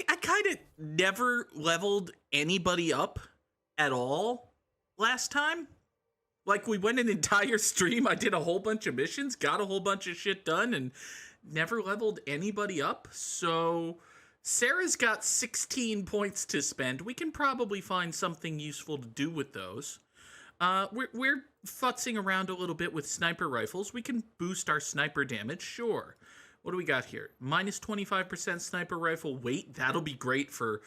I kind of never leveled anybody up at all last time. Like, we went an entire stream, I did a whole bunch of missions, got a whole bunch of shit done, and never leveled anybody up. So Sarah's got 16 points to spend. We can probably find something useful to do with those. We're futzing around a little bit with sniper rifles. We can boost our sniper damage, sure. What do we got here? Minus 25% sniper rifle weight. That'll be great for,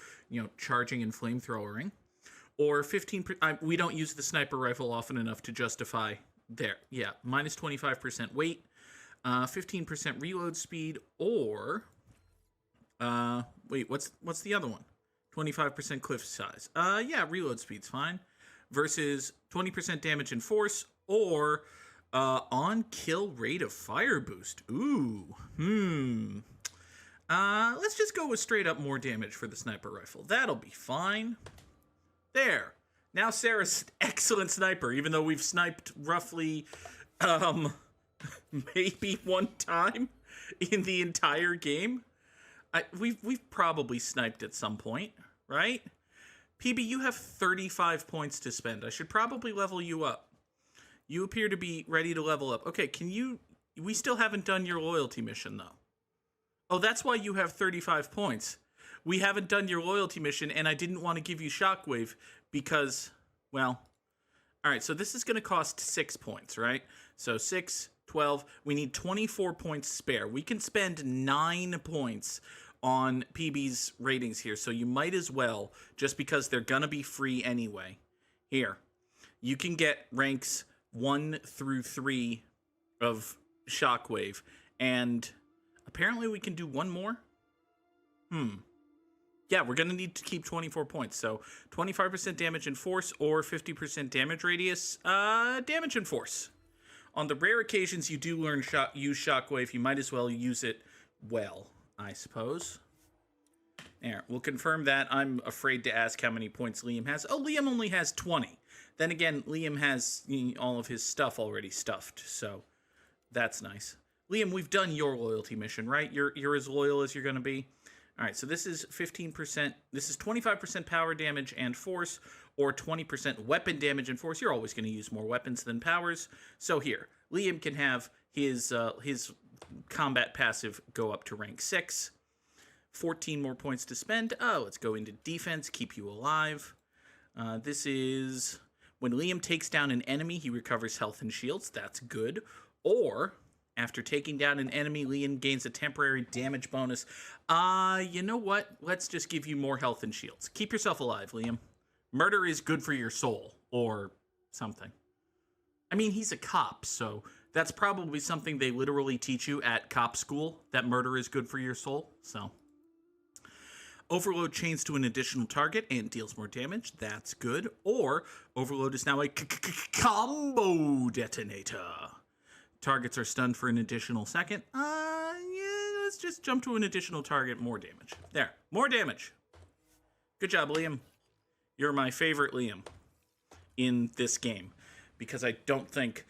charging and flamethrowering. Or 15%. We don't use the sniper rifle often enough to justify there. Yeah, minus 25% weight. 15% reload speed. Or, wait, what's the other one? 25% cliff size. Yeah, reload speed's fine. Versus 20% damage and force, or on kill rate of fire boost. Ooh, let's just go with straight up more damage for the sniper rifle. That'll be fine. There. Now Sarah's excellent sniper, even though we've sniped roughly, maybe one time in the entire game. We've probably sniped at some point, right? Peebee, you have 35 points to spend. I should probably level you up. You appear to be ready to level up. Okay, we still haven't done your loyalty mission, though. Oh, that's why you have 35 points. We haven't done your loyalty mission, and I didn't want to give you Shockwave because, well... Alright, so this is going to cost 6 points, right? So 6, 12, we need 24 points spare. We can spend 9 points on Peebee's ratings here, so you might as well, just because they're gonna be free anyway. Here, you can get ranks 1 through 3 of Shockwave, and apparently we can do one more? Yeah, we're gonna need to keep 24 points, so 25% damage and force, or 50% damage radius, damage and force. On the rare occasions you do use Shockwave, you might as well use it well, I suppose. There, we'll confirm that. I'm afraid to ask how many points Liam has. Oh, Liam only has 20. Then again, Liam has all of his stuff already stuffed, so that's nice. Liam, we've done your loyalty mission, right? You're as loyal as you're going to be. All right, so this is 15%. This is 25% power damage and force, or 20% weapon damage and force. You're always going to use more weapons than powers. So here, Liam can have his combat passive go up to rank 6. 14 more points to spend. Oh, let's go into defense, keep you alive. This is when Liam takes down an enemy, he recovers health and shields. That's good. Or after taking down an enemy, Liam gains a temporary damage bonus. You know what? Let's just give you more health and shields. Keep yourself alive, Liam. Murder is good for your soul, or something. I mean, he's a cop, so that's probably something they literally teach you at cop school, that murder is good for your soul, so. Overload chains to an additional target and deals more damage. That's good. Or Overload is now a combo detonator. Targets are stunned for an additional second. Yeah, let's just jump to an additional target. More damage. There. More damage. Good job, Liam. You're my favorite Liam in this game. Because I don't think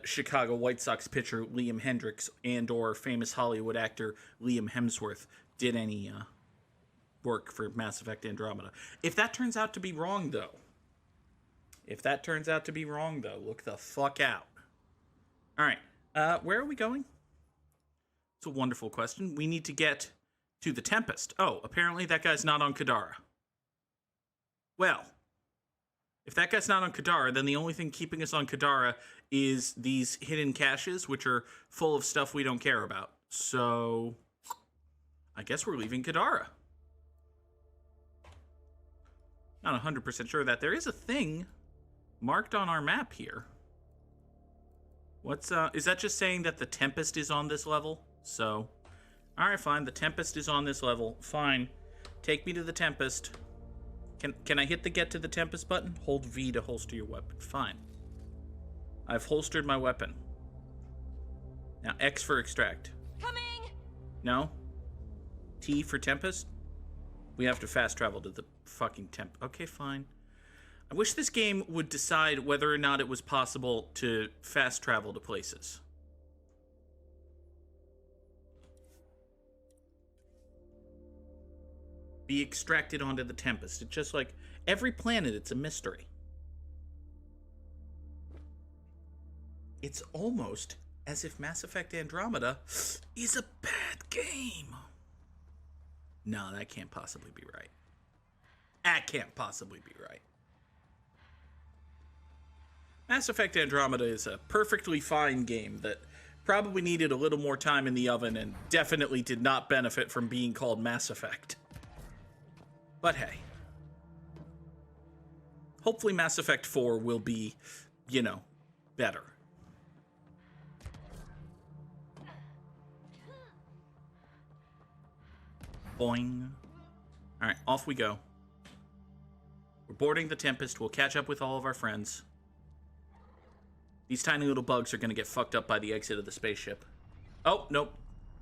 Chicago White Sox pitcher Liam Hendricks and or famous Hollywood actor Liam Hemsworth did any work for Mass Effect Andromeda. If that turns out to be wrong, though, look the fuck out. All right, where are we going? It's a wonderful question. We need to get to the Tempest. Oh, apparently that guy's not on Kadara. Well, if that guy's not on Kadara, then the only thing keeping us on Kadara is these hidden caches, which are full of stuff we don't care about. So, I guess we're leaving Kadara. Not 100% sure that there is a thing marked on our map here. What's, is that just saying that the Tempest is on this level? So, alright, fine, the Tempest is on this level. Fine. Take me to the Tempest. Can I hit the get to the Tempest button? Hold V to holster your weapon. Fine. I've holstered my weapon. Now, X for extract. Coming! No? T for Tempest? We have to fast travel to the fucking Okay, fine. I wish this game would decide whether or not it was possible to fast travel to places. be extracted onto the Tempest. It's just like every planet, it's a mystery. It's almost as if Mass Effect Andromeda is a bad game. No, that can't possibly be right. That can't possibly be right. Mass Effect Andromeda is a perfectly fine game that probably needed a little more time in the oven and definitely did not benefit from being called Mass Effect. But hey. Hopefully Mass Effect 4 will be, you know, better. Boing. Alright, off we go. We're boarding the Tempest. We'll catch up with all of our friends. These tiny little bugs are going to get fucked up by the exit of the spaceship. Oh, nope.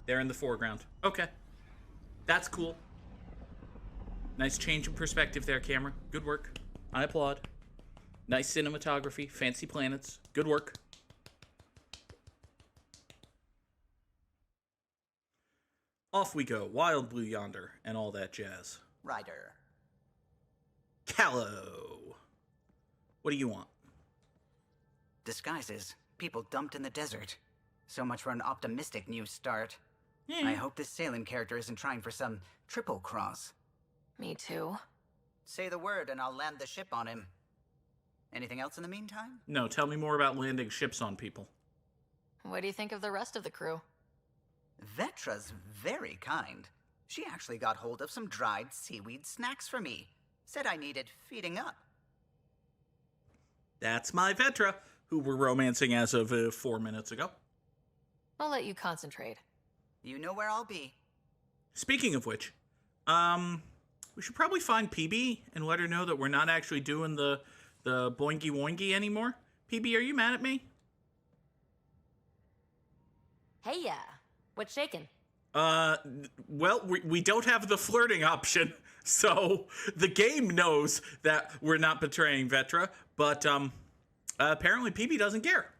They're in the foreground. Okay. That's cool. Nice change in perspective there, camera. Good work. I applaud. Nice cinematography. Fancy planets. Good work. Off we go. Wild Blue Yonder and all that jazz. Ryder. Callow. What do you want? Disguises. People dumped in the desert. So much for an optimistic new start. I hope this Salem character isn't trying for some triple cross. Me too. Say the word and I'll land the ship on him. Anything else in the meantime? No, tell me more about landing ships on people. What do you think of the rest of the crew? Vetra's very kind. She actually got hold of some dried seaweed snacks for me. Said I needed feeding up. That's my Vetra, who we're romancing as of 4 minutes ago. I'll let you concentrate. You know where I'll be. Speaking of which, we should probably find Peebee and let her know that we're not actually doing the boingy woingy anymore. Peebee, are you mad at me? Hey, yeah. What's shaking? Well, we don't have the flirting option, so the game knows that we're not betraying Vetra, but apparently Peebee doesn't care.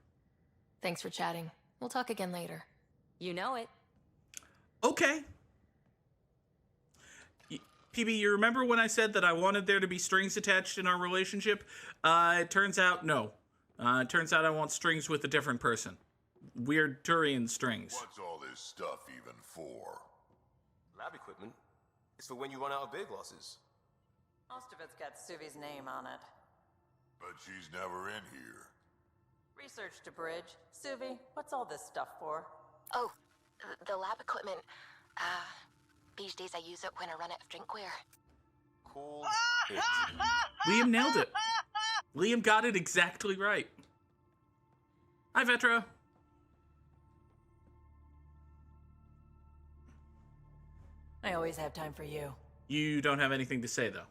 Thanks for chatting. We'll talk again later. You know it. Okay. Peebee, you remember when I said that I wanted there to be strings attached in our relationship? It turns out, no. It turns out I want strings with a different person. Weird Turian strings. What's all this stuff even for? Lab equipment. It's for when you run out of beer glasses. Most of it's got Suvi's name on it. But she's never in here. Research to bridge. Suvi, what's all this stuff for? Oh, the lab equipment. These days I use it when I run out of drinkware. Cool it. Liam nailed it. Liam got it exactly right. Hi, Vetra. I always have time for you. You don't have anything to say, though.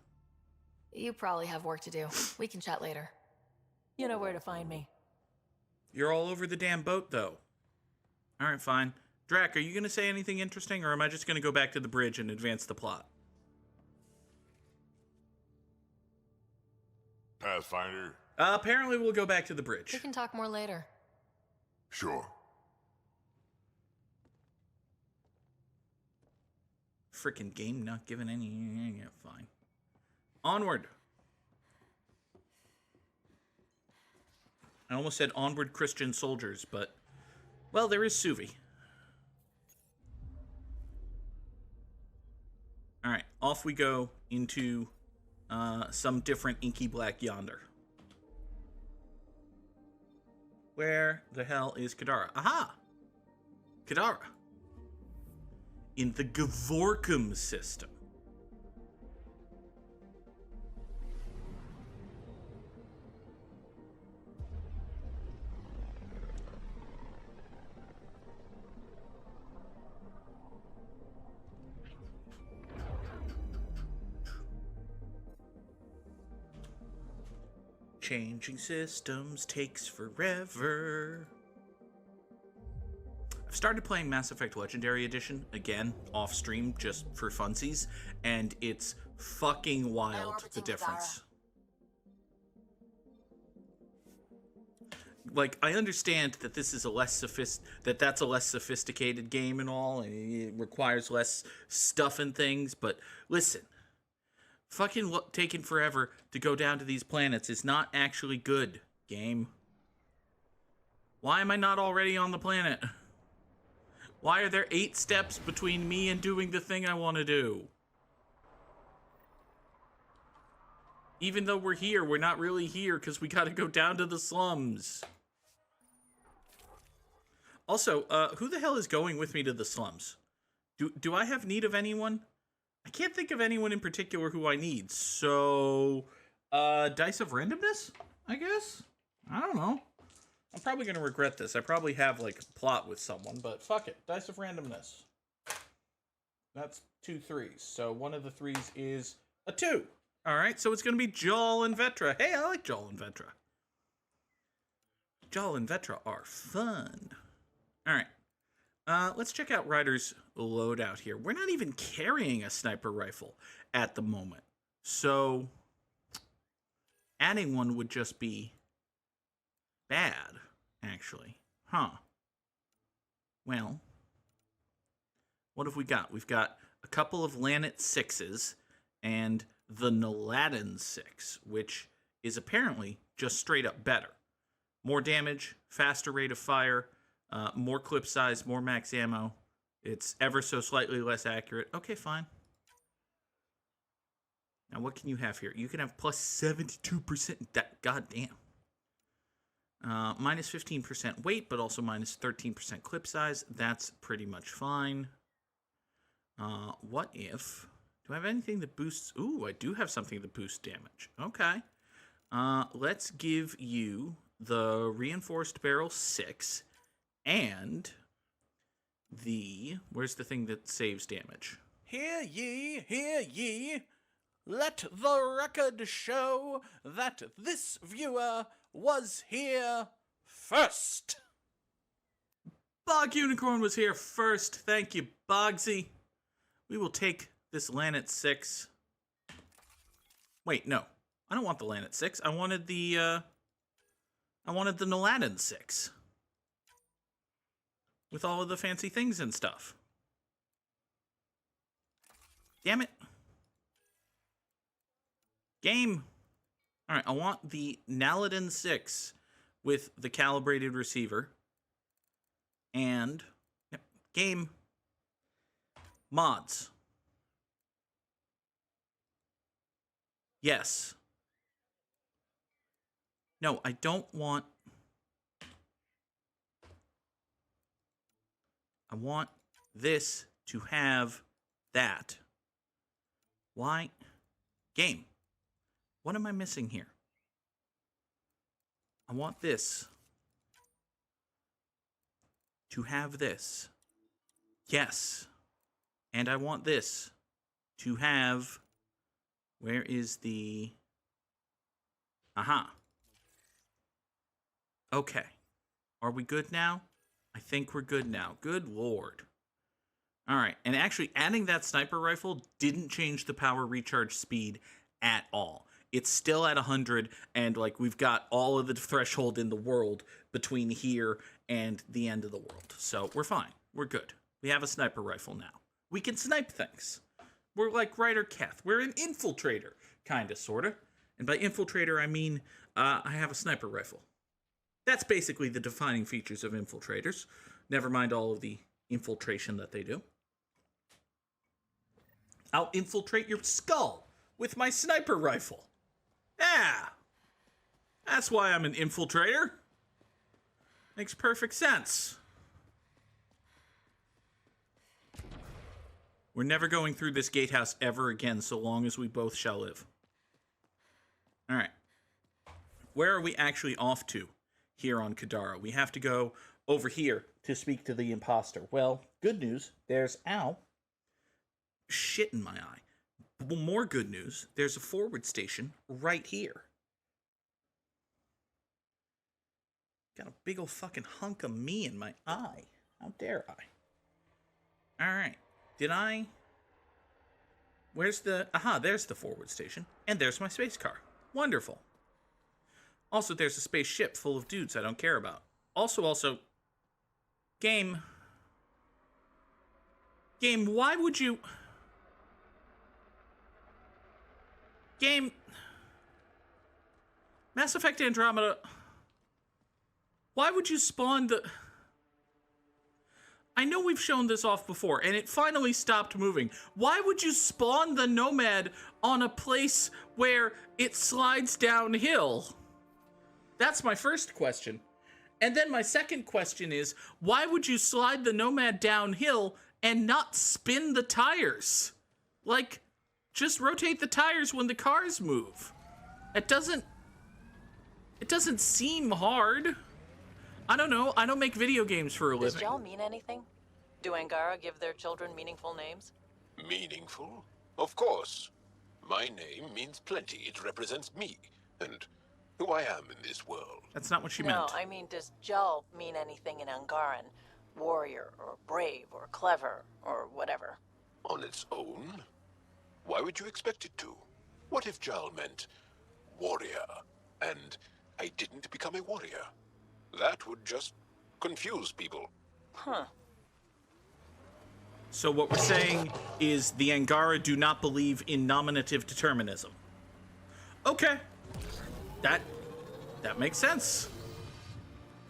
You probably have work to do. We can chat later. You know where to find me. You're all over the damn boat, though. All right, fine. Drac, are you going to say anything interesting, or am I just going to go back to the bridge and advance the plot? Pathfinder? Apparently we'll go back to the bridge. We can talk more later. Sure. Frickin' game not giving any... Yeah, fine. Onward. I almost said onward Christian soldiers, but... Well, there is Suvi. Alright, off we go into some different inky black yonder. Where the hell is Kadara? Aha! Kadara. In the Gavorkum system. Changing systems takes forever. I've started playing Mass Effect Legendary Edition again, off stream, just for funsies, and it's fucking wild, the difference. Like, I understand that this is a less that's a less sophisticated game and all, and it requires less stuff and things, but listen, Fucking taking forever to go down to these planets is not actually good, game. Why am I not already on the planet? Why are there 8 steps between me and doing the thing I want to do? Even though we're here, we're not really here because we gotta go down to the slums. Also, who the hell is going with me to the slums? Do I have need of anyone? I can't think of anyone in particular who I need, so... Dice of Randomness, I guess? I don't know. I'm probably gonna regret this. I probably have, like, plot with someone, but fuck it. Dice of Randomness. That's 2 3s, so one of the 3s is a 2. Alright, so it's gonna be Joel and Vetra. Hey, I like Joel and Vetra. Joel and Vetra are fun. Alright. Let's check out Ryder's loadout here. We're not even carrying a sniper rifle at the moment. So, adding one would just be bad, actually. Huh. Well, what have we got? We've got a couple of Lanet 6s and the Noladin 6, which is apparently just straight up better. More damage, faster rate of fire, more clip size, more max ammo. It's ever so slightly less accurate. Okay, fine. Now, what can you have here? You can have plus 72%. Goddamn. Minus 15% weight, but also minus 13% clip size. That's pretty much fine. What if... Do I have anything that boosts... Ooh, I do have something that boosts damage. Okay. Let's give you the Reinforced Barrel 6 and the... Where's the thing that saves damage? Hear ye, hear ye. Let the record show that this viewer was here first. Bog Unicorn was here first. Thank you, Bogsy. We will take this Lanet 6. Wait, no. I don't want the Lanet 6. I wanted the Noladin 6. With all of the fancy things and stuff. Damn it. Game. Alright, I want the Noladin 6 with the calibrated receiver. And... Yep, game. Mods. Yes. No, I don't want... I want this to have that. Why? Game. What am I missing here? I want this to have this. Yes. And I want this to have... Where is the... Aha. Okay. Are we good now? I think we're good now. Good lord. Alright, and actually adding that sniper rifle didn't change the power recharge speed at all. It's still at 100, and like we've got all of the threshold in the world between here and the end of the world. So we're fine. We're good. We have a sniper rifle now. We can snipe things. We're like Ryder Keth. We're an infiltrator, kinda, sorta. And by infiltrator, I mean I have a sniper rifle. That's basically the defining features of infiltrators. Never mind all of the infiltration that they do. I'll infiltrate your skull with my sniper rifle. Yeah! That's why I'm an infiltrator. Makes perfect sense. We're never going through this gatehouse ever again, so long as we both shall live. Alright. Where are we actually off to here on Kadara? We have to go over here to speak to the imposter. Well, good news. There's... Ow. Shit in my eye. More good news. There's a forward station right here. Got a big ol' fucking hunk of me in my eye. How dare I? Alright. Did I... Where's the... Aha, there's the forward station. And there's my space car. Wonderful. Also, there's a spaceship full of dudes I don't care about. Also... Game, why would you... Game. Mass Effect Andromeda. Why would you spawn the... I know we've shown this off before, and it finally stopped moving. Why would you spawn the Nomad on a place where it slides downhill? That's my first question. And then my second question is, why would you slide the Nomad downhill and not spin the tires? Like, just rotate the tires when the cars move. It doesn't seem hard. I don't know. I don't make video games for a Does living. gel mean anything? Do Angara give their children meaningful names? Meaningful? Of course. My name means plenty. It represents me and who I am in this world. That's not what she No, meant. I mean, does gel mean anything in Angaran? Warrior, or brave, or clever, or whatever. On its own? Why would you expect it to? What if Jal meant warrior, and I didn't become a warrior? That would just confuse people. Huh. So what we're saying is the Angara do not believe in nominative determinism. Okay. That makes sense.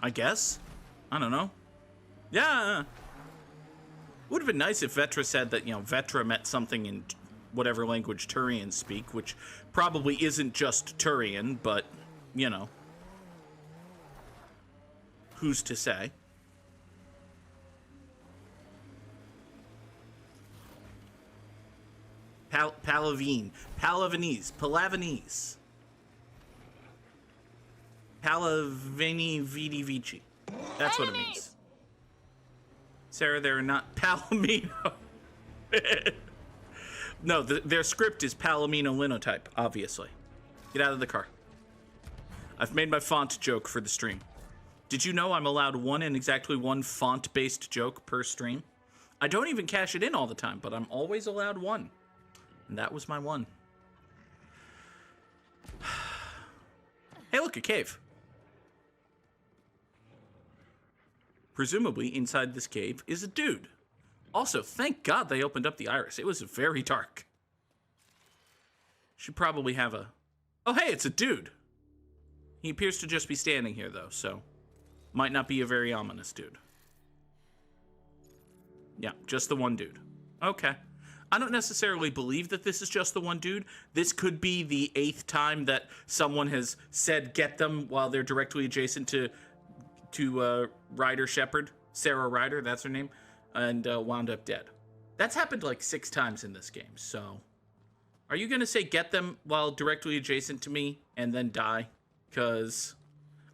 I guess. I don't know. Yeah. Would have been nice if Vetra said that, Vetra meant something in whatever language Turians speak, which probably isn't just Turian, but, who's to say? Palavinese, Palavini Vidi Vici. That's what it means. Sarah, they're not Palomino. No, their script is Palomino linotype, obviously. Get out of the car. I've made my font joke for the stream. Did you know I'm allowed one and exactly one font-based joke per stream? I don't even cash it in all the time, but I'm always allowed one. And that was my one. Hey, look, a cave. Presumably, inside this cave is a dude. Also, thank God they opened up the iris. It was very dark. Should probably have a... Oh, hey, it's a dude. He appears to just be standing here, though, so... Might not be a very ominous dude. Yeah, just the one dude. Okay. I don't necessarily believe that this is just the one dude. This could be the 8th time that someone has said get them while they're directly adjacent to Ryder Shepard. Sarah Ryder, that's her name. And wound up dead. That's happened like 6 times in this game, so... Are you going to say get them while directly adjacent to me and then die? Because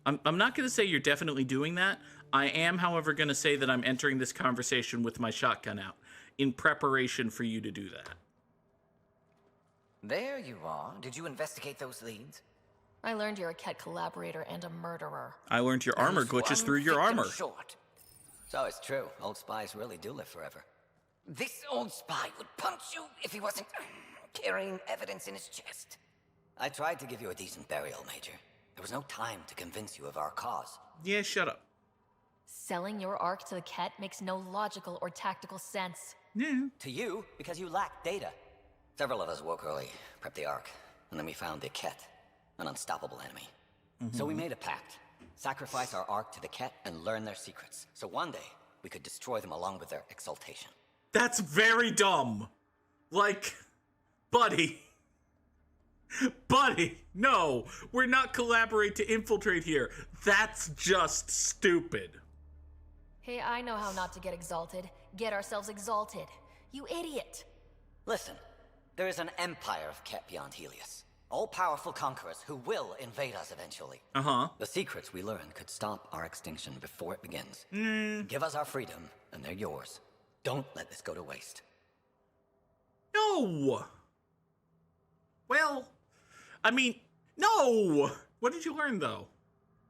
I'm not going to say you're definitely doing that. I am, however, going to say that I'm entering this conversation with my shotgun out in preparation for you to do that. There you are. Did you investigate those leads? I learned you're a Ket collaborator and a murderer. I learned your armor Who's glitches one through your victim armor. Short. So it's true. Old spies really do live forever. This old spy would punch you if he wasn't carrying evidence in his chest. I tried to give you a decent burial, Major. There was no time to convince you of our cause. Yeah, shut up. Selling your arc to the Ket makes no logical or tactical sense. Yeah. To you, because you lack data. Several of us woke early, prepped the ark, and then we found the Ket, an unstoppable enemy. So we made a pact. Sacrifice our ark to the Ket and learn their secrets. So one day, we could destroy them along with their exaltation. That's very dumb. Like, buddy. Buddy, no. We're not collaborate to infiltrate here. That's just stupid. Hey, I know how not to get exalted. Get ourselves exalted. You idiot. Listen, there is an empire of Ket beyond Helios. All-powerful conquerors who will invade us eventually. Uh-huh. The secrets we learn could stop our extinction before it begins. Give us our freedom, and they're yours. Don't let this go to waste. No. Well, I mean, no. What did you learn, though?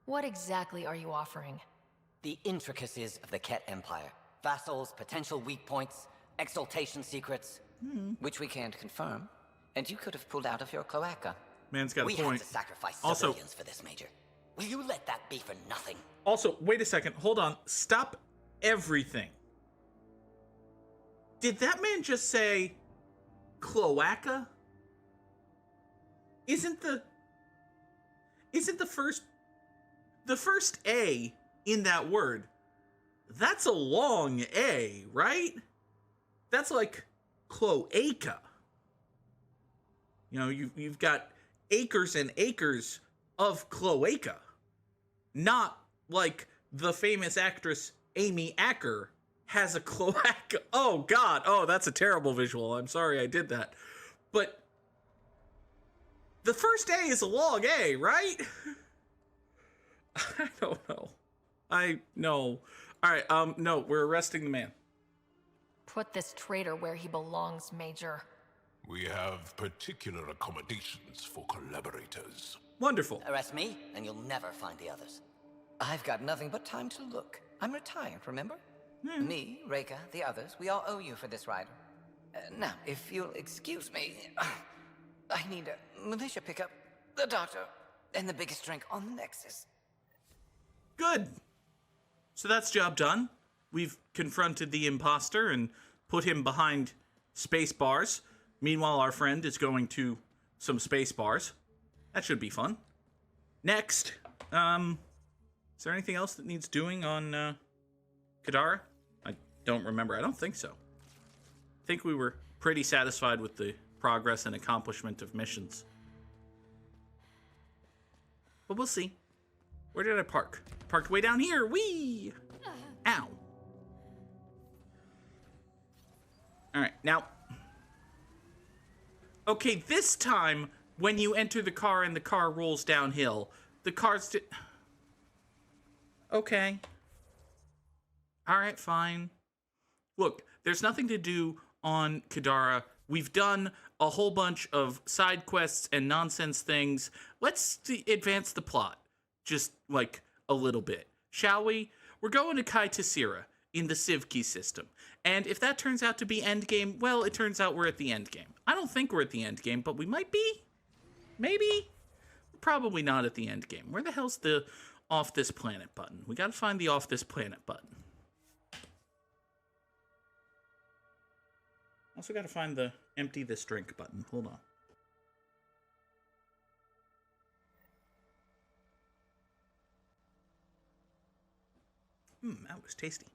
What exactly are you offering? The intricacies of the Ket Empire. Vassals, potential weak points, exaltation secrets. Which we can't confirm. And you could have pulled out of your cloaca. Man's got a We point. had to sacrifice Also- civilians for this, Major. Will you let that be for nothing? Also, wait a second. Hold on. Stop everything. Did that man just say cloaca? isn't the first A in that word, that's a long A, right? That's like cloaca. You know, you've got acres and acres of cloaca. Not like the famous actress Amy Acker has a cloaca. Oh, God. Oh, that's a terrible visual. I'm sorry I did that. But the first A is a long A, right? I don't know. No. All right, no, we're arresting the man. Put this traitor where he belongs, Major. We have particular accommodations for collaborators. Wonderful. Arrest me, and you'll never find the others. I've got nothing but time to look. I'm retired, remember? Me, Reika, the others, we all owe you for this, Ryder. Now, if you'll excuse me, I need a militia pickup, the doctor, and the biggest drink on the Nexus. Good. So that's job done. We've confronted the imposter and put him behind space bars. Meanwhile, our friend is going to some space bars. That should be fun. Next, is there anything else that needs doing on Kadara? I don't remember. I don't think so. I think we were pretty satisfied with the progress and accomplishment of missions. But we'll see. Where did I park? Parked way down here. Whee! Ow. All right, now. Okay, this time, when you enter the car and the car rolls downhill, the car's... Okay. All right, fine. Look, there's nothing to do on Kadara. We've done a whole bunch of side quests and nonsense things. Let's advance the plot. Just, like, a little bit. Shall we? We're going to Kai Tassira in the Sivki system. And if that turns out to be endgame, well, it turns out we're at the endgame. I don't think we're at the endgame, but we might be. Maybe? Probably not at the endgame. Where the hell's the off this planet button? We gotta find the off this planet button. Also gotta find the empty this drink button. Hold on. That was tasty.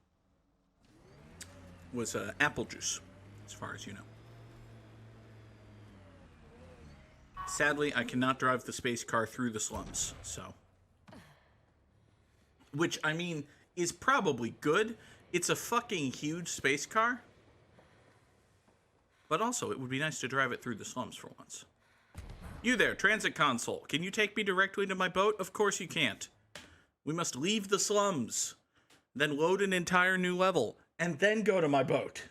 It was apple juice, as far as you know. Sadly, I cannot drive the space car through the slums, so. Which, I mean, is probably good. It's a fucking huge space car. But also, it would be nice to drive it through the slums for once. You there, transit console. Can you take me directly to my boat? Of course you can't. We must leave the slums, then load an entire new level, and then go to my boat.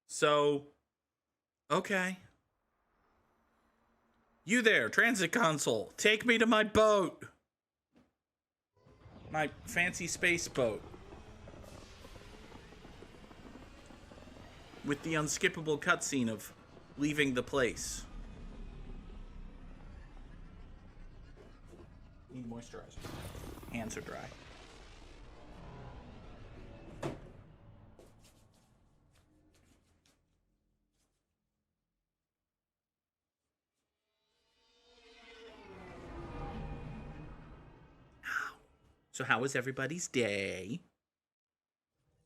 So, okay. You there, transit console. Take me to my boat. My fancy space boat. With the unskippable cutscene of leaving the place. Need moisturizer. Hands are dry. So how was everybody's day?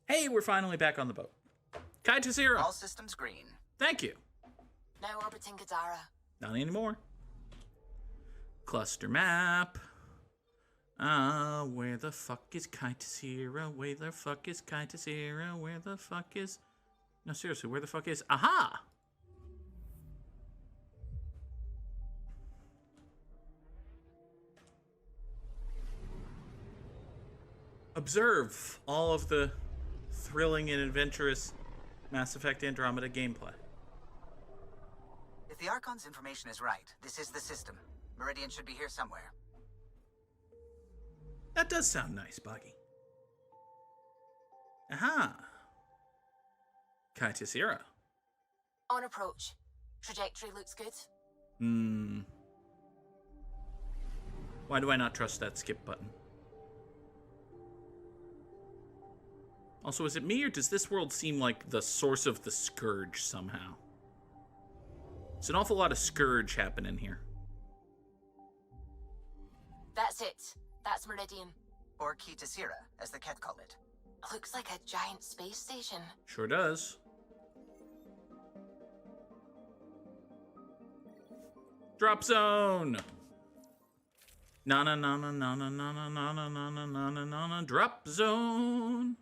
Hey, we're finally back on the boat. Kai Tassira. All systems green. Thank you. Now orbiting Kadara. Not anymore. Cluster map. Where the fuck is Kai Tassira? Where the fuck is Kai Tassira? Where the fuck is... No, seriously, where the fuck is... Aha! Observe all of the thrilling and adventurous Mass Effect Andromeda gameplay. If the Archon's information is right, this is the system. Meridian should be here somewhere. That does sound nice, Buggy. Aha! Kai Tassira. On approach. Trajectory looks good. Why do I not trust that skip button? Also, is it me, or does this world seem like the source of the Scourge somehow? It's an awful lot of Scourge happening here. That's it. That's Meridian. Or Kitasira, as the Ket call it. Looks like a giant space station. Sure does. Drop zone. Na na na na na na na na na na na na na na na. Drop zone.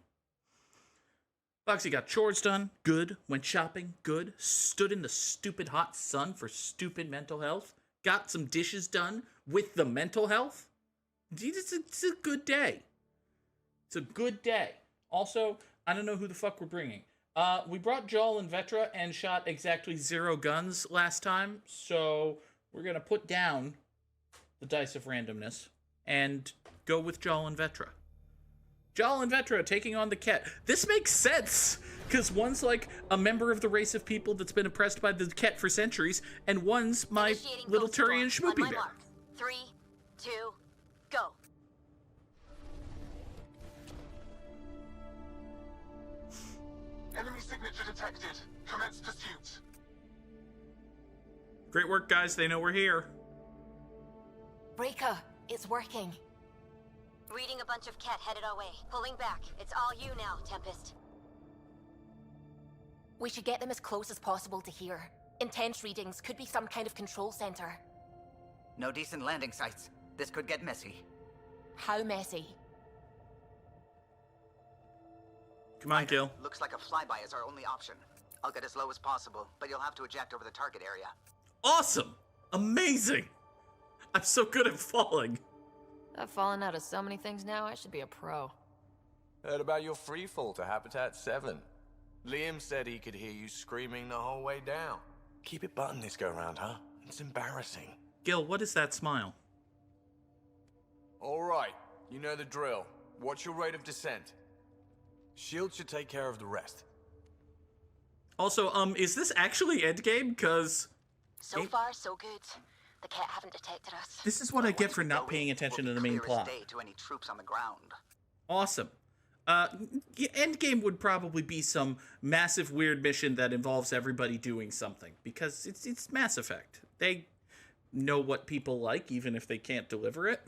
Foxy got chores done. Good. Went shopping. Good. Stood in the stupid hot sun for stupid mental health. Got some dishes done with the mental health. It's a good day. It's a good day. Also, I don't know who the fuck we're bringing. We brought Joel and Vetra and shot exactly 0 guns last time, so we're going to put down the dice of randomness and go with Joel and Vetra. Joel and Vetra taking on the Ket. This makes sense, because one's like a member of the race of people that's been oppressed by the Ket for centuries, and one's my Initiating little ghost storm. Turian On Schmoopy my bear. mark. 3, 2, go. Enemy signature detected. Commence pursuit. Great work, guys. They know we're here. Reka, it's working. Reading a bunch of Ket headed our way. Pulling back. It's all you now, Tempest. We should get them as close as possible to here. Intense readings could be some kind of control center. No decent landing sites. This could get messy. How messy? Come on, Gil. Looks like a flyby is our only option. I'll get as low as possible, but you'll have to eject over the target area. Awesome. Amazing. I'm so good at falling. I've fallen out of so many things now, I should be a pro. Heard about your free fall to Habitat 7. Liam said he could hear you screaming the whole way down. Keep it buttoned this go-round, huh? It's embarrassing. Gil, what is that smile? All right, you know the drill. What's your rate of descent? Shield should take care of the rest. Also, is this actually endgame? Because So far, so good. The Ket haven't detected us. this is what I get for not paying attention to the main plot. Day to any troops on the ground. Awesome. Endgame would probably be some massive weird mission that involves everybody doing something, because it's Mass Effect. They know what people like, even if they can't deliver it.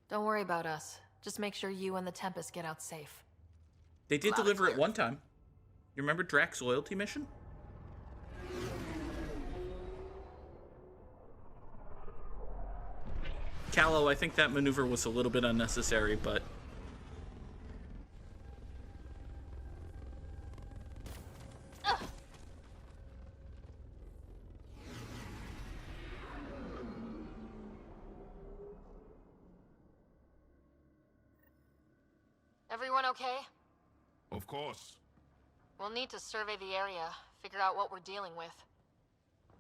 Don't worry about us. Just make sure you and the Tempest get out safe. They did Loud and deliver it clear. one time. You remember Drax's loyalty mission? Callow, I think that maneuver was a little bit unnecessary, but... Everyone okay? Of course. We'll need to survey the area, figure out what we're dealing with.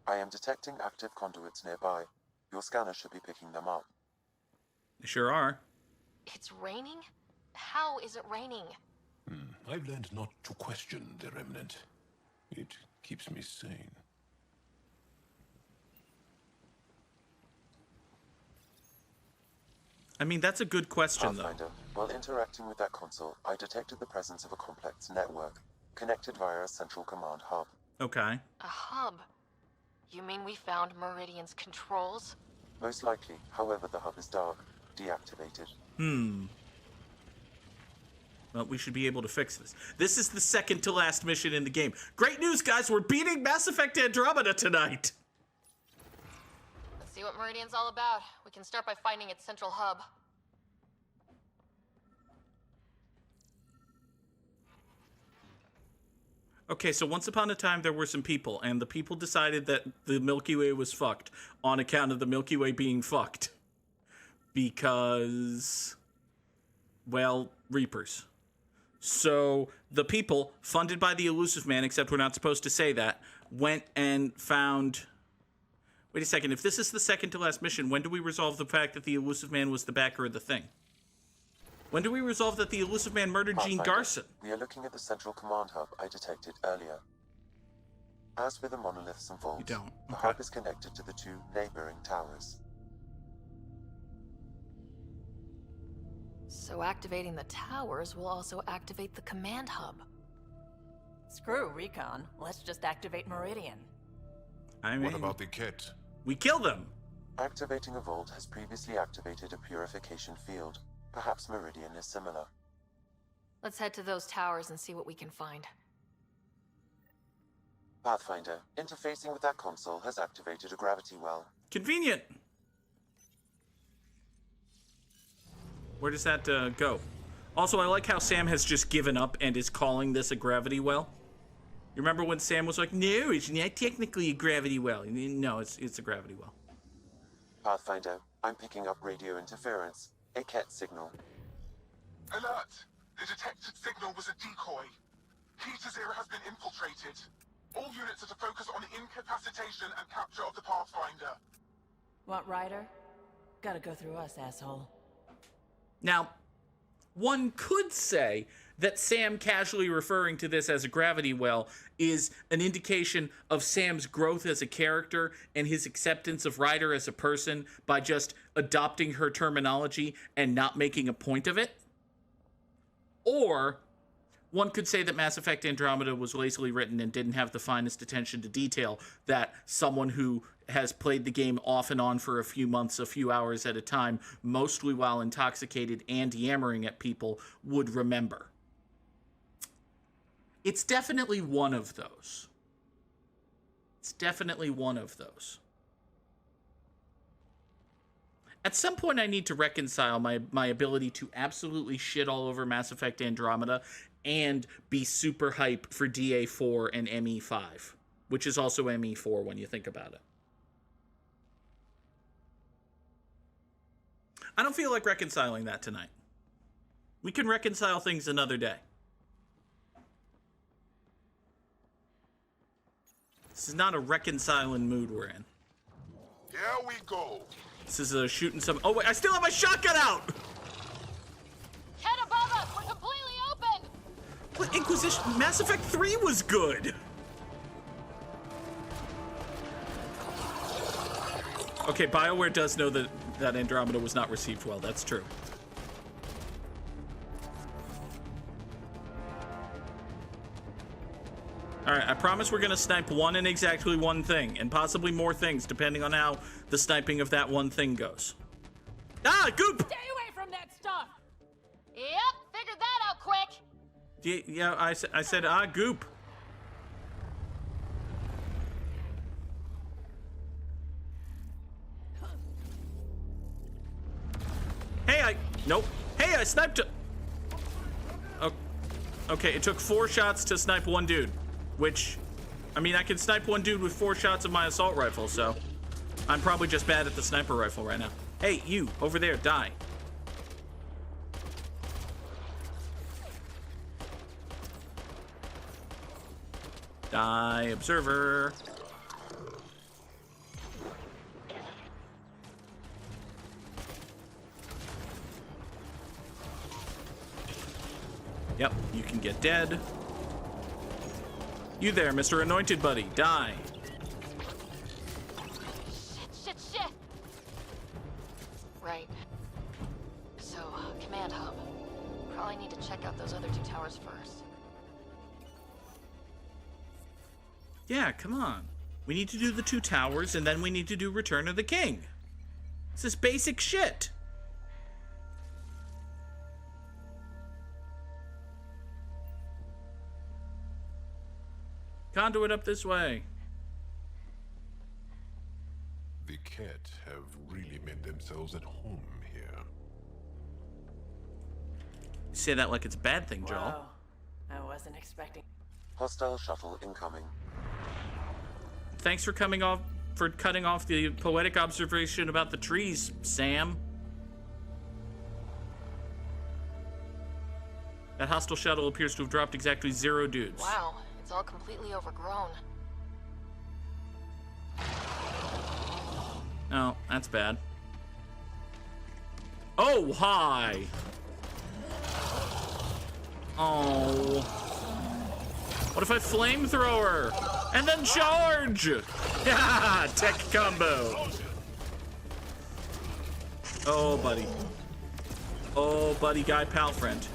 I am detecting active conduits nearby. Your scanner should be picking them up. They sure are. It's raining? How is it raining? I've learned not to question the remnant. It keeps me sane. I mean, that's a good question, though. Pathfinder, while interacting with that console, I detected the presence of a complex network, connected via a central command hub. Okay. A hub? You mean we found Meridian's controls? Most likely, however, the hub is dark, deactivated. Well, we should be able to fix this. This is the second to last mission in the game. Great news, guys! We're beating Mass Effect Andromeda tonight! Let's see what Meridian's all about. We can start by finding its central hub. Okay, so once upon a time there were some people, and the people decided that the Milky Way was fucked on account of the Milky Way being fucked. Because, well, Reapers. So the people, funded by the Elusive Man, except we're not supposed to say that, went and found... Wait a second, if this is the second to last mission, when do we resolve the fact that the Elusive Man was the backer of the thing? When do we resolve that the Elusive Man murdered Jean Pathfinder, Garson? We are looking at the central command hub I detected earlier. As with the monoliths and vaults, You don't. the Okay. hub is connected to the 2 neighboring towers. So activating the towers will also activate the command hub. Screw Recon. Let's just activate Meridian. I mean, What about the Ket? we kill them! Activating a vault has previously activated a purification field. Perhaps Meridian is similar. Let's head to those towers and see what we can find. Pathfinder, interfacing with that console has activated a gravity well. Convenient. Where does that go? Also, I like how Sam has just given up and is calling this a gravity well. You remember when Sam was like, no, it's not technically a gravity well. No, it's a gravity well. Pathfinder, I'm picking up radio interference. A cat signal. Alert! The detected signal was a decoy. Key to Zero has been infiltrated. All units are to focus on incapacitation and capture of the Pathfinder. Want Ryder? Gotta go through us, asshole. Now, one could say that Sam casually referring to this as a gravity well is an indication of Sam's growth as a character and his acceptance of Ryder as a person by just adopting her terminology and not making a point of it. Or one could say that Mass Effect Andromeda was lazily written and didn't have the finest attention to detail that someone who has played the game off and on for a few months, a few hours at a time, mostly while intoxicated and yammering at people, would remember. It's definitely one of those. It's definitely one of those. At some point, I need to reconcile my ability to absolutely shit all over Mass Effect Andromeda and be super hype for DA4 and ME5, which is also ME4 when you think about it. I don't feel like reconciling that tonight. We can reconcile things another day. This is not a reconciling mood we're in. Here we go. This is a shooting some... Oh, wait, I still have my shotgun out! Head above us! We're completely open! What, Inquisition? Mass Effect 3 was good! Okay, BioWare does know that Andromeda was not received well. That's true. Alright, I promise we're gonna snipe one and exactly one thing, and possibly more things, depending on how the sniping of that one thing goes. Ah, Goop! Stay away from that stuff! Yep, figured that out quick! Yeah, I said, Goop. Hey, nope. Hey, I sniped a... Oh, okay, it took 4 shots to snipe one dude. Which, I mean, I can snipe one dude with 4 shots of my assault rifle, so I'm probably just bad at the sniper rifle right now. Hey, you, over there, die. Die, observer. Yep, you can get dead. You there, Mr. Anointed Buddy, die. Shit! Right. So, command hub. Probably need to check out those other 2 towers first. Yeah, come on. We need to do the 2 towers, and then we need to do Return of the King. This is basic shit. Conduit up this way. The Ket have really made themselves at home here. You say that like it's a bad thing, Joel. Whoa. I wasn't expecting... Hostile shuttle incoming. Thanks for cutting off the poetic observation about the trees, Sam. That hostile shuttle appears to have dropped exactly 0 dudes. Wow, it's all completely overgrown. Oh, that's bad. Oh, hi! Oh. What if I flamethrower? And then charge! Yeah, tech combo. Oh, buddy. Oh, buddy, guy, pal, friend.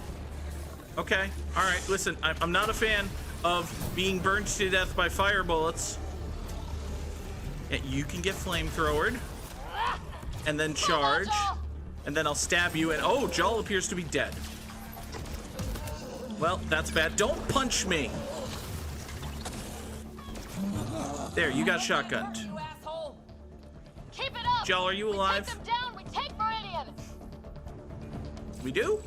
Okay, alright, listen, I'm not a fan of being burned to death by fire bullets. Yeah, you can get flamethrowered. and then charge, and then I'll stab you, and oh, Jal appears to be dead. Well, that's bad. Don't punch me. There, you got shotgunned. You asshole. Keep it up. Jal, are you alive? We take them down. We take Meridian. We do?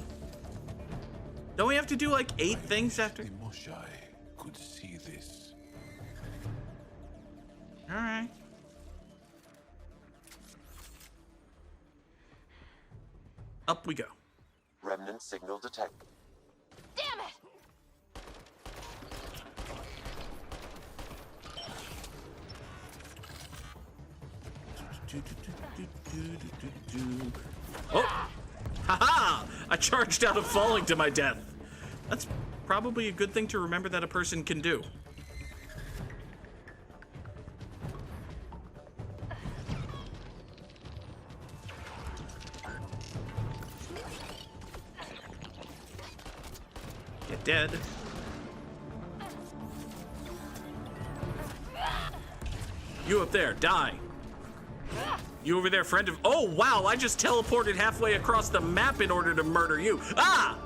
Don't we have to do like 8 things after? The Moshai could see this. All right. Up we go. Remnant signal detected. Damn it. Oh! Haha! I charged out of falling to my death. That's probably a good thing to remember that a person can do. Get dead. You up there, die. You over there, friend of... Oh, wow, I just teleported halfway across the map in order to murder you. Ah!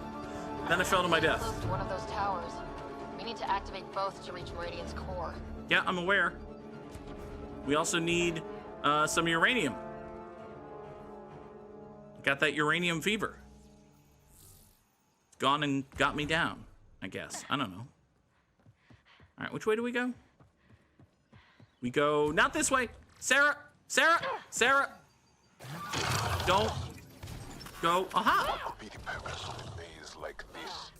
Then I fell to my death. Close to one of those towers. We need to activate both to reach Meridian's core. Yeah, I'm aware. We also need some uranium. Got that uranium fever. It's gone and got me down, I guess. I don't know. All right, which way do we go? We go not this way. Sarah! Sarah! Sarah! Don't go. Aha! What would be the purpose of a maze like this?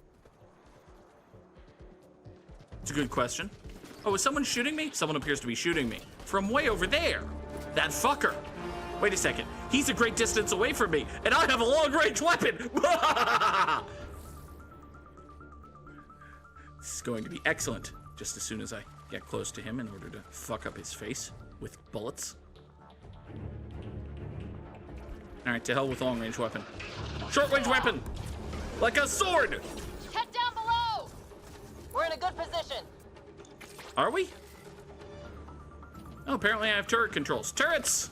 It's a good question. Oh, is someone shooting me? Someone appears to be shooting me. From way over there. That fucker. Wait a second. He's a great distance away from me, and I have a long-range weapon! This is going to be excellent. Just as soon as I get close to him in order to fuck up his face with bullets. Alright, to hell with long-range weapon. Short-range weapon! Like a sword! Head down below! We're in a good position. Are we? Oh, apparently I have turret controls. Turrets!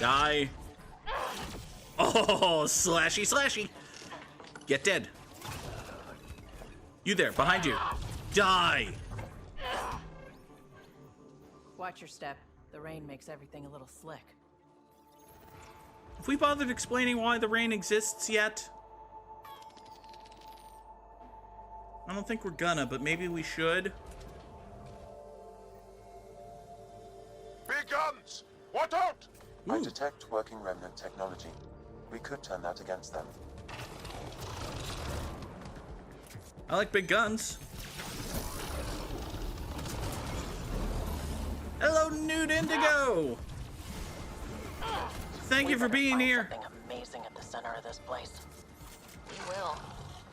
Die. Oh, slashy, slashy. Get dead. You there, behind you. Die. Watch your step. The rain makes everything a little slick. Have we bothered explaining why the rain exists yet? I don't think we're gonna, but maybe we should. Big guns! What out? I detect working remnant technology. We could turn that against them. I like big guns. Hello, Nude Indigo! Thank you for being here. Something amazing at the center of this place. We will.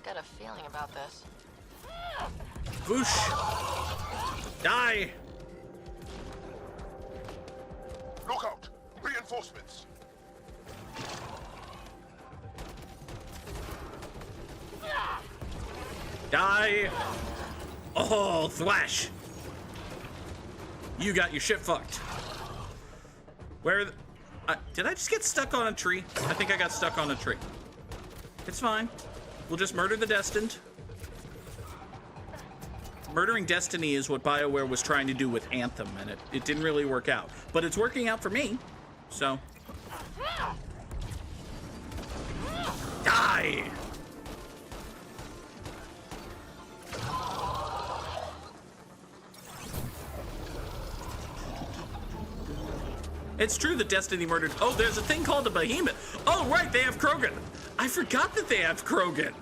Got a feeling about this. Whoosh! Die! Look out! Reinforcements! Die! Oh, thwash! You got your shit fucked. Where? Did I just get stuck on a tree? I think I got stuck on a tree. It's fine. We'll just murder the destined. Murdering Destiny is what BioWare was trying to do with Anthem, and it didn't really work out. But it's working out for me, so. Die! It's true that Destiny murdered... Oh, there's a thing called a behemoth. Oh, right, they have Krogan. I forgot that they have Krogan.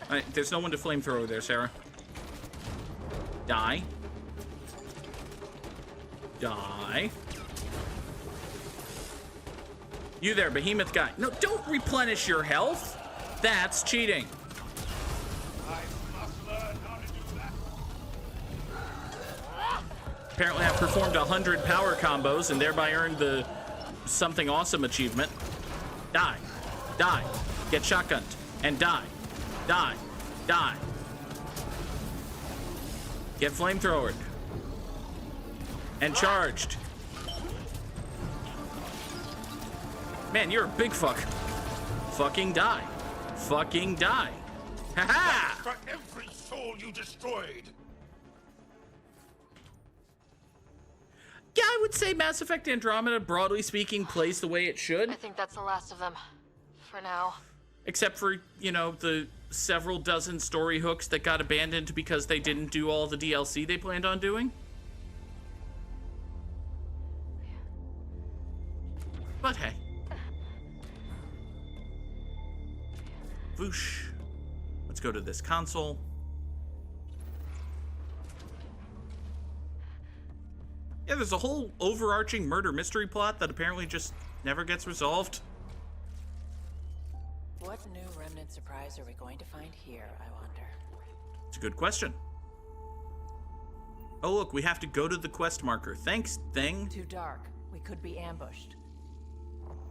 All right, there's no one to flamethrower there, Sarah. Die. Die. You there, behemoth guy. No, don't replenish your health. That's cheating. I must learn how to do Apparently I've performed 100 power combos and thereby earned the something awesome achievement. Die. Die. Get shotgunned. And die. Die. Die. Get flamethrowered. And charged. Man, you're a big fuck. Fucking die. Fucking die. Ha-ha! For every soul you destroyed. Yeah, I would say Mass Effect Andromeda, broadly speaking, plays the way it should. I think that's the last of them. For now. Except for, you know, the several dozen story hooks that got abandoned because they didn't do all the DLC they planned on doing. But hey. Whoosh. Let's go to this console. Yeah, there's a whole overarching murder mystery plot that apparently just never gets resolved. What new remnant surprise are we going to find here, I wonder? It's a good question. Oh, look, we have to go to the quest marker. Thanks, thing. Too dark. We could be ambushed.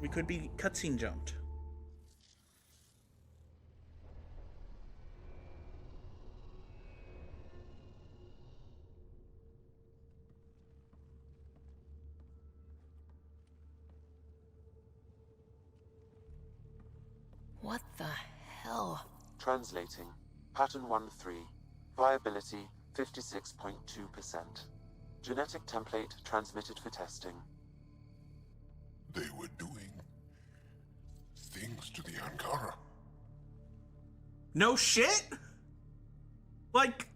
We could be cutscene jumped. What the hell? Translating. Pattern 1-3. Viability 56.2%. Genetic template transmitted for testing. They were doing things to the Angara. No shit? Like,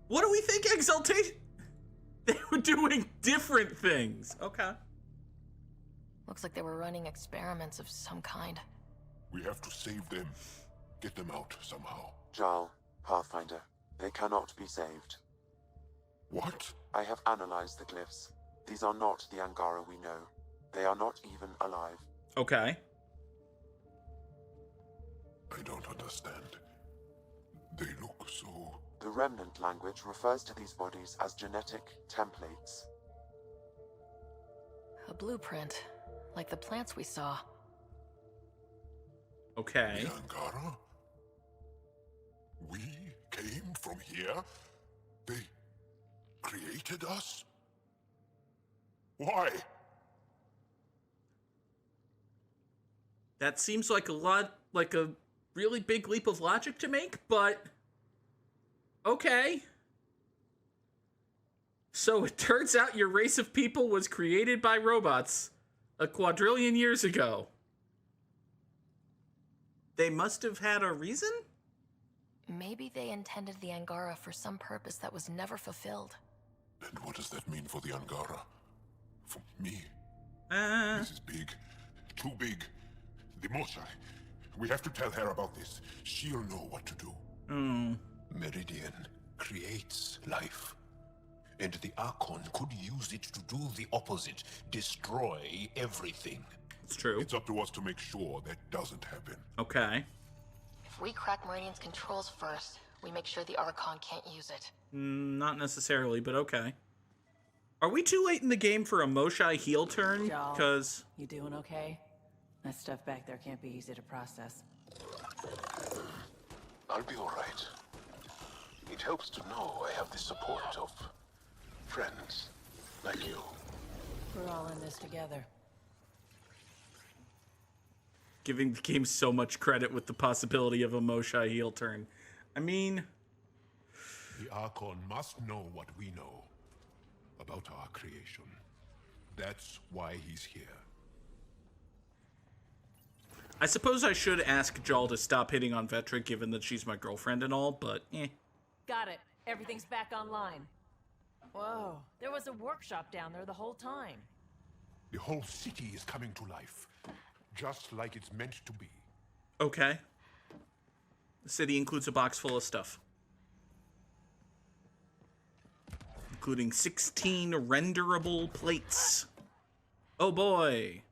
what do we think Exaltation? They were doing different things. Okay. Looks like they were running experiments of some kind. We have to save them. Get them out somehow. Jarl, Pathfinder, they cannot be saved. What? I have analyzed the glyphs. These are not the Angara we know. They are not even alive. Okay. I don't understand. They look so... The Remnant language refers to these bodies as genetic templates. A blueprint, like the plants we saw. Okay. The Angara? We came from here? They created us? Why? That seems like a really big leap of logic to make, but okay. So it turns out your race of people was created by robots a quadrillion years ago. They must have had a reason? Maybe they intended the Angara for some purpose that was never fulfilled. And what does that mean for the Angara? For me? This is big. Too big. The Moshai. We have to tell her about this. She'll know what to do. Meridian creates life. And the Archon could use it to do the opposite. Destroy everything. It's true. It's up to us to make sure that doesn't happen. Okay. If we crack Meridian's controls first, we make sure the Archon can't use it. Not necessarily, but okay. Are we too late in the game for a Moshai heel turn? Because... You doing okay? That stuff back there can't be easy to process. I'll be all right. It helps to know I have the support of friends like you. We're all in this together. Giving the game so much credit with the possibility of a Moshai heel turn. I mean... The Archon must know what we know about our creation. That's why he's here. I suppose I should ask Jal to stop hitting on Vetra, given that she's my girlfriend and all, but eh. Got it. Everything's back online. Whoa, there was a workshop down there the whole time. The whole city is coming to life, just like it's meant to be. Okay. The city includes a box full of stuff. Including 16 renderable plates. Oh boy.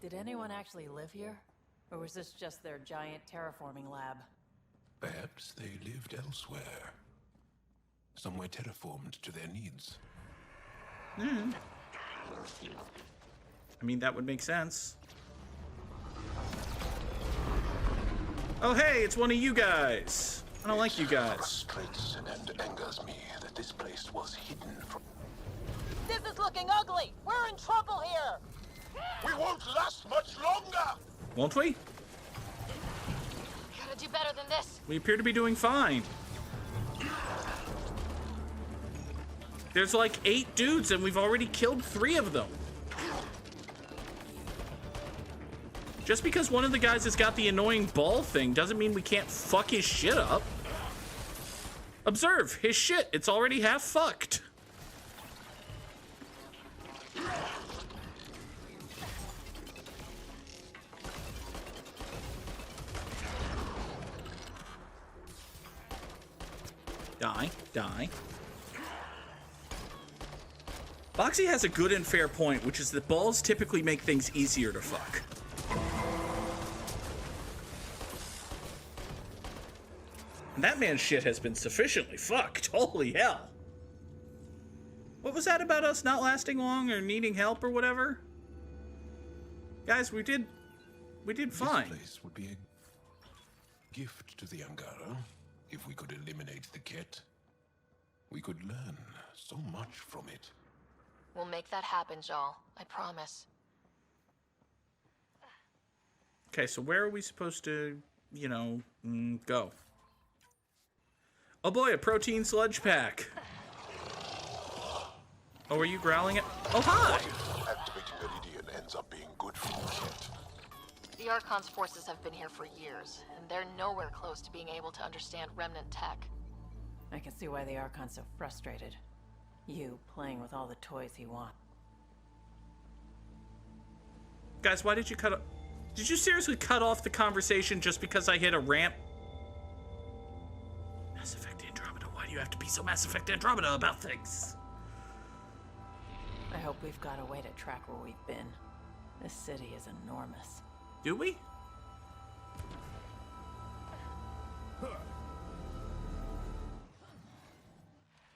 Did anyone actually live here? Or was this just their giant terraforming lab? Perhaps they lived elsewhere. Somewhere terraformed to their needs. I mean, that would make sense. Oh, hey, it's one of you guys. I don't like you guys. Frustrates and angers me that this place was hidden from... This is looking ugly! We're in trouble here! We won't last much longer! Won't we? Gotta do better than this. We appear to be doing fine. There's like 8 dudes and we've already killed 3 of them. Just because one of the guys has got the annoying ball thing doesn't mean we can't fuck his shit up. Observe, his shit, it's already half fucked. Die, die. Boxy has a good and fair point, which is that balls typically make things easier to fuck. And that man's shit has been sufficiently fucked. Holy hell. What was that about us not lasting long or needing help or whatever? Guys, we did fine. This place would be a gift to the Angara if we could eliminate the Ket. We could learn so much from it. We'll make that happen, Jal. I promise. Okay, so where are we supposed to, you know, go? Oh boy, a protein sludge pack. Oh, are you growling at? Oh, hi! Activating Meridian ends up being good for the Ket. The Archon's forces have been here for years, and they're nowhere close to being able to understand Remnant tech. I can see why the Archon's so frustrated. You playing with all the toys he wants. Guys, why did you cut off? Did you seriously cut off the conversation just because I hit a ramp? Mass Effect Andromeda, why do you have to be so Mass Effect Andromeda about things? I hope we've got a way to track where we've been. This city is enormous. Do we?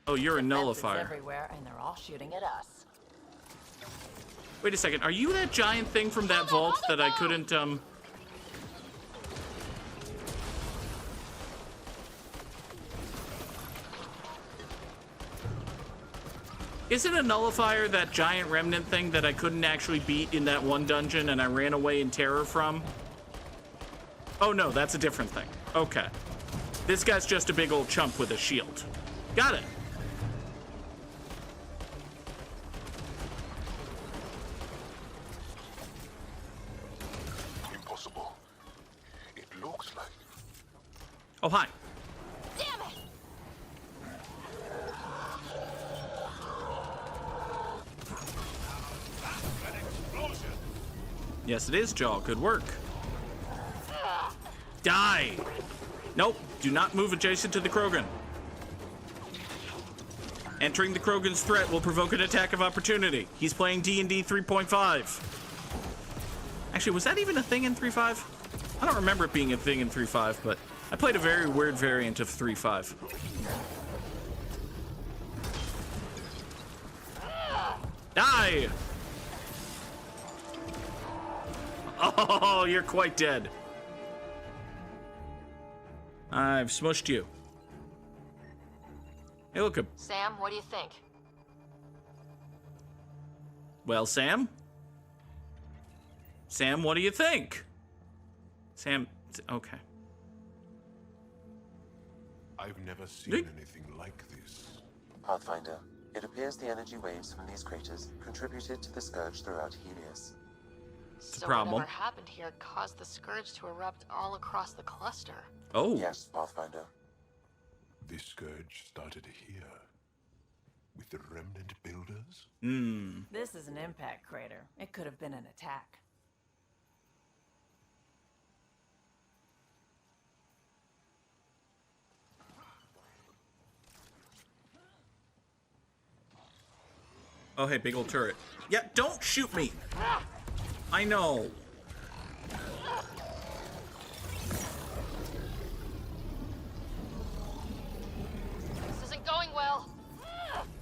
Oh, you're a nullifier. Everywhere, and they're all shooting at us. Wait a second, are you that giant thing from that vault that I couldn't, Isn't a nullifier that giant remnant thing that I couldn't actually beat in that one dungeon and I ran away in terror from? Oh no, that's a different thing. Okay. This guy's just a big old chump with a shield. Got it. Impossible. It looks like... Oh, hi. Damn it! Yes, it is, Jaw. Good work. Die! Nope. Do not move adjacent to the Krogan. Entering the Krogan's threat will provoke an attack of opportunity. He's playing D&D 3.5. Actually, was that even a thing in 3.5? I don't remember it being a thing in 3.5, but I played a very weird variant of 3.5. Die! Oh, you're quite dead. I've smushed you. Hey, look. Sam, what do you think? Well, Sam? Sam, what do you think? Sam, okay. I've never seen anything like this. Pathfinder, it appears the energy waves from these craters contributed to the scourge throughout Helios. So problem. whatever happened here caused the Scourge to erupt all across the cluster. Oh. Yes, Pathfinder. This scourge started here. With the remnant builders? This is an impact crater. It could have been an attack. Oh, hey, big old turret. Yeah, don't shoot me. I know.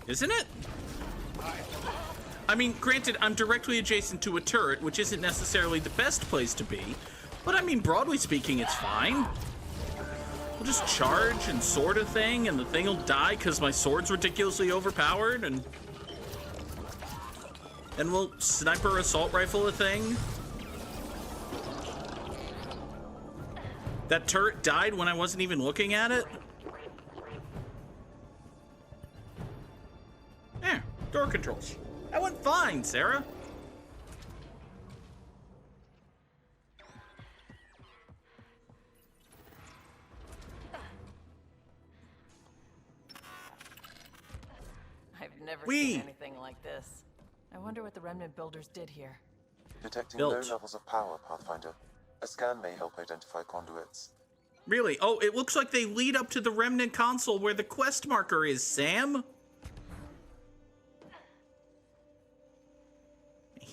Isn't it? I mean, granted, I'm directly adjacent to a turret, which isn't necessarily the best place to be, but I mean, broadly speaking, it's fine. We'll just charge and sword a thing, and the thing will die because my sword's ridiculously overpowered, and we'll sniper assault rifle a thing. That turret died when I wasn't even looking at it. There, door controls. That went fine, Sarah. I've never seen anything like this. I wonder what the Remnant builders did here. Detecting low levels of power, Pathfinder. A scan may help identify conduits. Really? Oh, it looks like they lead up to the Remnant console where the quest marker is, Sam.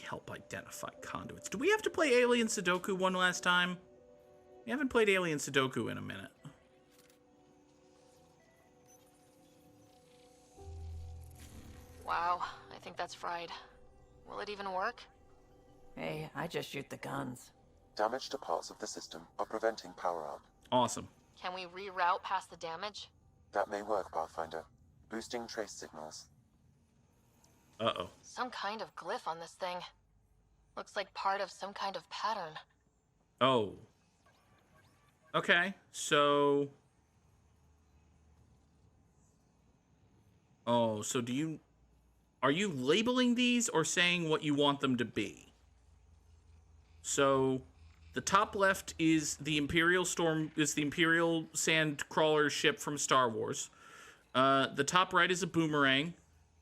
Help identify conduits. Do we have to play Alien Sudoku one last time? We haven't played Alien Sudoku in a minute. Wow, I think that's fried. Will it even work? Hey, I just shoot the guns. Damage to parts of the system are preventing power up. Awesome. Can we reroute past the damage? That may work, Pathfinder. Boosting trace signals. Uh-oh. Some kind of glyph on this thing. Looks like part of some kind of pattern. Oh. Okay, so... Oh, so do you... Are you labeling these or saying what you want them to be? So, the top left is the Imperial Sand Crawler ship from Star Wars. The top right is a boomerang.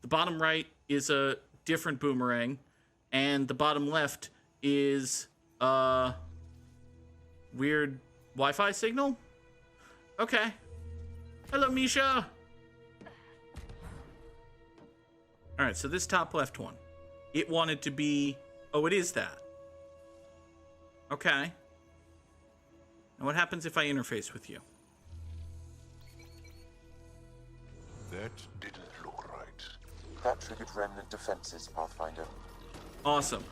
The bottom right is a different boomerang. And the bottom left is a weird Wi-Fi signal? Okay. Hello, Misha! Alright, so this top left one. It wanted to be... Oh, it is that. Okay. And what happens if I interface with you? That didn't look right. That triggered Remnant defenses, Pathfinder. Awesome.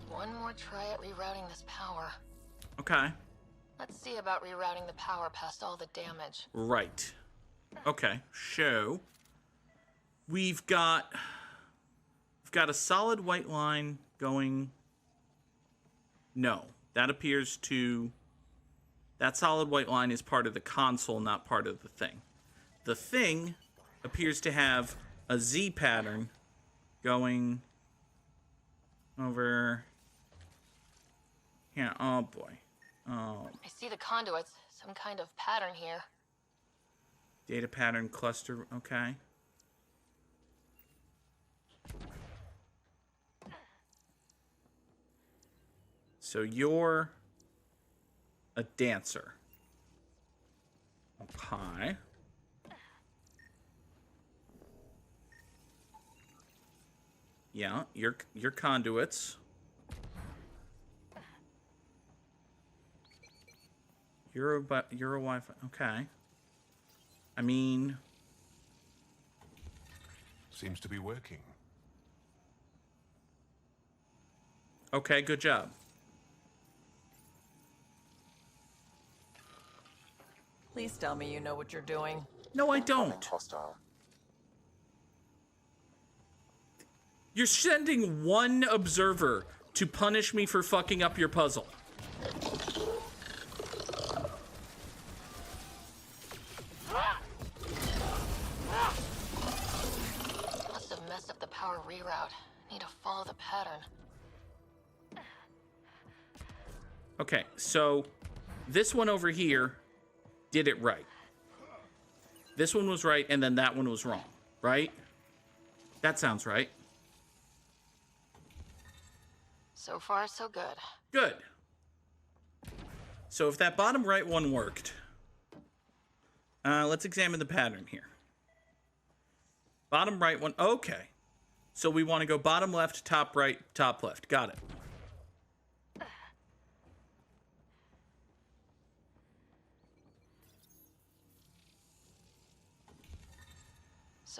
One more try at rerouting this power. Okay. Let's see about rerouting the power past all the damage. Right. Okay, so... We've got a solid white line going... No, that appears to... That solid white line is part of the console, not part of the thing. The thing appears to have a Z pattern going over here. Oh boy. Oh. I see the conduits. Some kind of pattern here. Data pattern cluster. Okay. So you're a dancer. Okay. Yeah, your conduits. You're a Wi-Fi. Okay. I mean, seems to be working. Okay, good job. Please tell me you know what you're doing. No, I don't. Hostile. You're sending one observer to punish me for fucking up your puzzle. Must have messed up the power reroute. Need to follow the pattern. Okay, so this one over here did it right. This one was right, and then that one was wrong, right? That sounds right. So far, so good. Good. So if that bottom right one worked, let's examine the pattern here. Bottom right one, okay. So we want to go bottom left, top right, top left. Got it.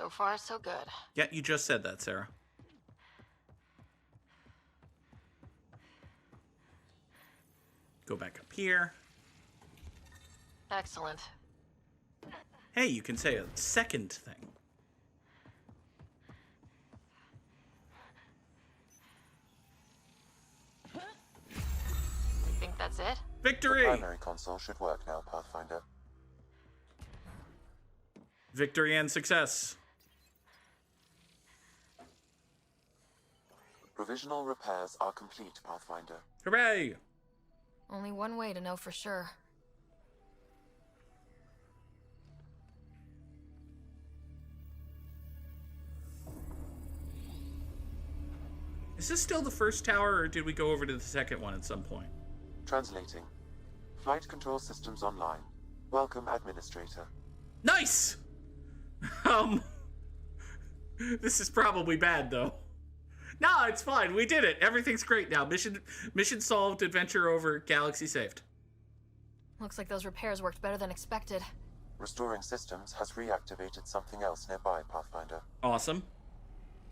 So far, so good. Yeah, you just said that, Sarah. Go back up here. Excellent. Hey, you can say a second thing. You think that's it? Victory! The primary console should work now, Pathfinder. Victory and success. Provisional repairs are complete, Pathfinder. Hooray! Only one way to know for sure. Is this still the first tower, or did we go over to the second one at some point? Translating. Flight control systems online. Welcome, Administrator. Nice! This is probably bad, though. No, it's fine. We did it. Everything's great now. Mission solved, adventure over, galaxy saved. Looks like those repairs worked better than expected. Restoring systems has reactivated something else nearby, Pathfinder. Awesome.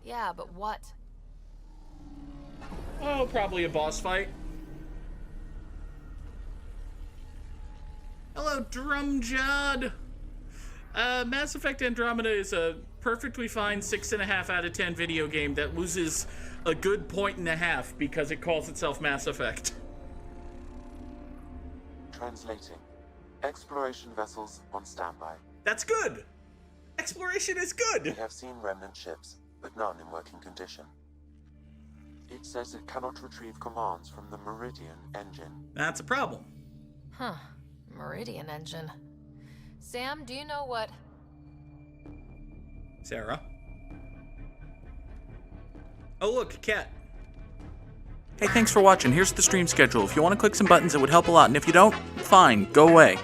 Yeah, but what? Oh, probably a boss fight. Hello, Drumjod. Mass Effect Andromeda is a perfectly fine 6.5 out of 10 video game that loses a good 1.5 because it calls itself Mass Effect. Translating. Exploration vessels on standby. That's good. Exploration is good. We have seen remnant ships, but none in working condition. It says it cannot retrieve commands from the Meridian engine. That's a problem. Huh. Meridian engine. Sam, do you know what... Sarah? Oh, look, Cat. Hey, thanks for watching. Here's the stream schedule. If you want to click some buttons, it would help a lot. And if you don't, fine, go away.